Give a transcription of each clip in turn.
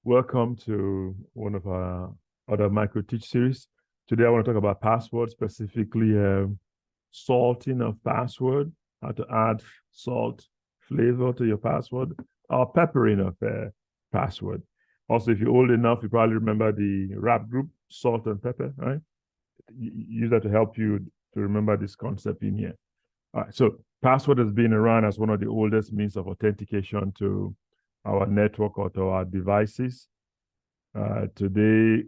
Welcome to one of our other micro teach series. Today, I want to talk about passwords, specifically salting of password, how to add salt flavor to your password, or peppering of password. Also, if you're old enough, you probably remember the rap group, Salt and Pepper, right? Use that to help you to remember this concept in here. All right, so password has been around as one of the oldest means of authentication to our network or to our devices. Today,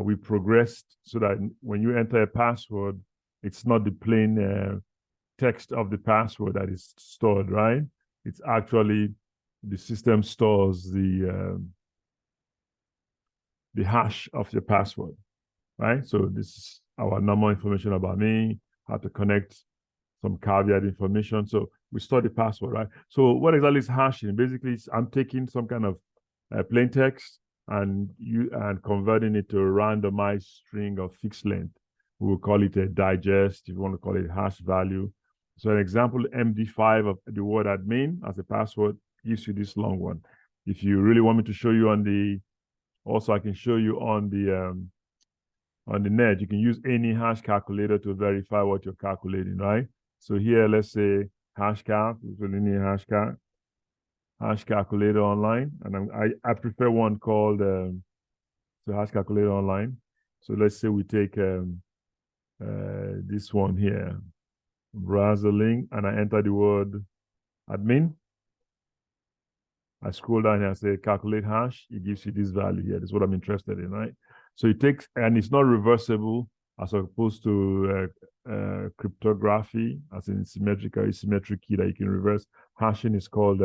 we progressed so that when you enter a password, it's not the plain text of the password that is stored, right? It's actually the system stores the hash of your password, right? So this is our normal information about me, how to connect, some caveat information. So we store the password, right? So what exactly is hashing? Basically, I'm taking some kind of plain text and converting it to a randomized string of fixed length. We will call it a digest, if you want to call it hash value. So an example, MD5 of the word admin as a password gives you this long one. If you really want me to show you also I can show you on the net, you can use any hash calculator to verify what you're calculating, right? So here, let's say hashcalc, any hash calculator online, and I prefer one called the hash calculator online. So let's say we take this one here, browser link, and I enter the word admin. I scroll down here and say calculate hash. It gives you this value here. That's what I'm interested in, right? So it takes, and it's not reversible as opposed to cryptography, as in symmetric key that you can reverse. Hashing is called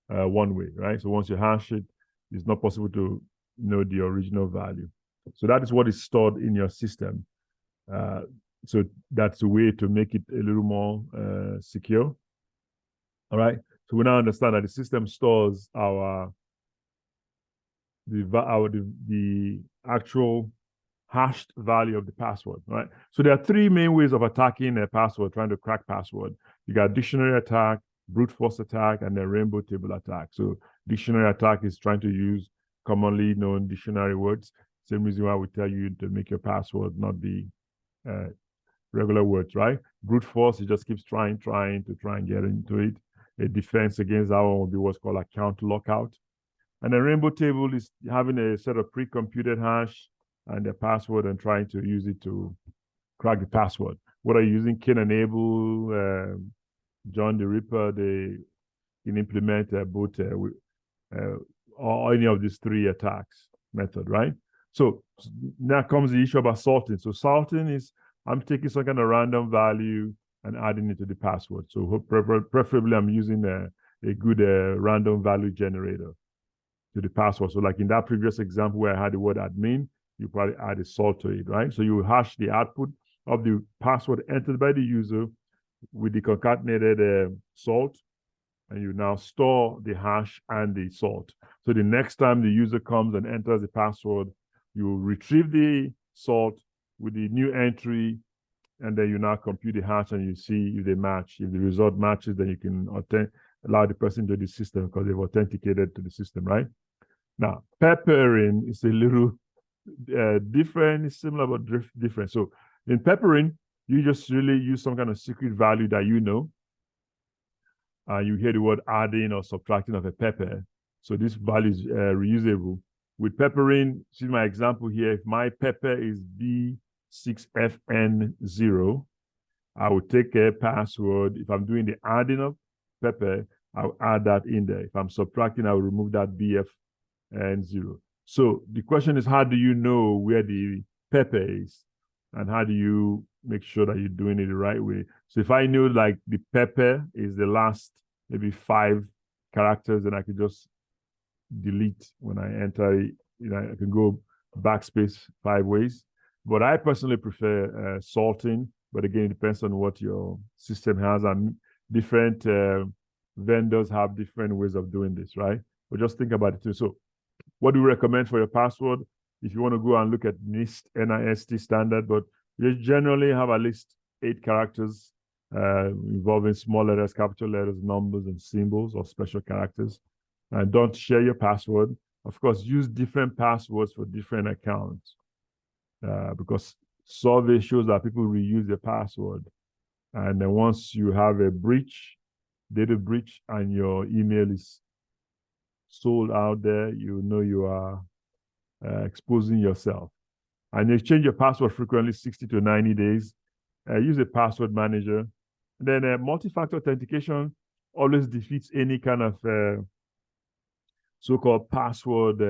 one way, right? So once you hash it, it's not possible to know the original value. So that is what is stored in your system. So that's a way to make it a little more secure. All right. So we now understand that the system stores the actual hashed value of the password, right? So there are three main ways of attacking a password, trying to crack password. You got dictionary attack, brute force attack, and then rainbow table attack. So dictionary attack is trying to use commonly known dictionary words. Same reason why we tell you to make your password not be regular words, right? Brute force, it just keeps trying to get into it. A defense against that one would be what's called account lockout. And the rainbow table is having a set of pre-computed hash and the password and trying to use it to crack the password. What are you using? Cain and Abel, John the Ripper, they can implement both or any of these three attacks method, right? So now comes the issue about salting. So salting is I'm taking some kind of random value and adding it to the password. So preferably I'm using a good random value generator to the password. So like in that previous example where I had the word admin, you probably add a salt to it, right? So you hash the output of the password entered by the user with the concatenated salt, and you now store the hash and the salt. So the next time the user comes and enters the password, you retrieve the salt with the new entry, and then you now compute the hash and you see if they match. If the result matches, then you can allow the person to the system because they've authenticated to the system, right? Now, peppering is a little different, similar but different. So in peppering, you just really use some kind of secret value that you know. You hear the word adding or subtracting of a pepper. So this value is reusable. With peppering, see my example here, if my pepper is B6FN0, I will take a password. If I'm doing the adding of pepper, I'll add that in there. If I'm subtracting, I will remove that BF0. So the question is, how do you know where the pepper is? And how do you make sure that you're doing it the right way? So if I know like the pepper is the last maybe 5 characters, then I could just delete when I enter it. I can go backspace 5 ways. But I personally prefer salting. But again, it depends on what your system has. And different vendors have different ways of doing this, right? But just think about it too. So what do we recommend for your password? If you want to go and look at NIST standard, but you generally have at least 8 characters involving small letters, capital letters, numbers, and symbols or special characters. And don't share your password Of course, use different passwords for different accounts because survey shows that people reuse their password. And then once you have a breach, data breach, and your email is sold out there, you know you are exposing yourself. And you change your password frequently, 60 to 90 days. Use a password manager. And then multi-factor authentication always defeats any kind of so-called password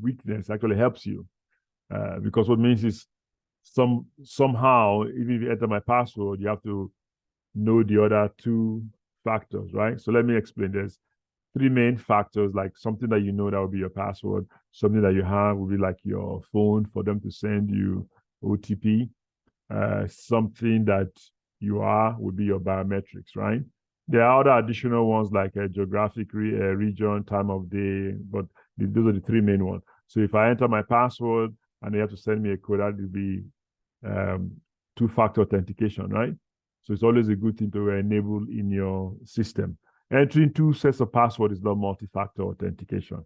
weakness. Actually helps you because what means is somehow, even if you enter my password, you have to know the other two factors, right? So let me explain. There's three main factors, like something that you know that will be your password, something that you have will be like your phone for them to send you OTP, something that you are would be your biometrics, right? There are other additional ones like a geographic region, time of day, but those are the three main ones. So if I enter my password and they have to send me a code, that will be two-factor authentication, right? So it's always a good thing to enable in your system. Entering two sets of password is not multi-factor authentication.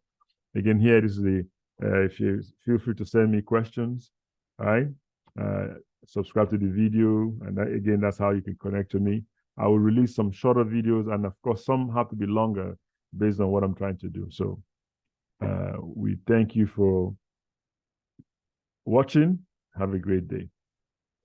Again, here this is if you feel free to send me questions, all right? Subscribe to the video, and again, that's how you can connect to me. I will release some shorter videos, and of course, some have to be longer based on what I'm trying to do. So we thank you for watching. Have a great day.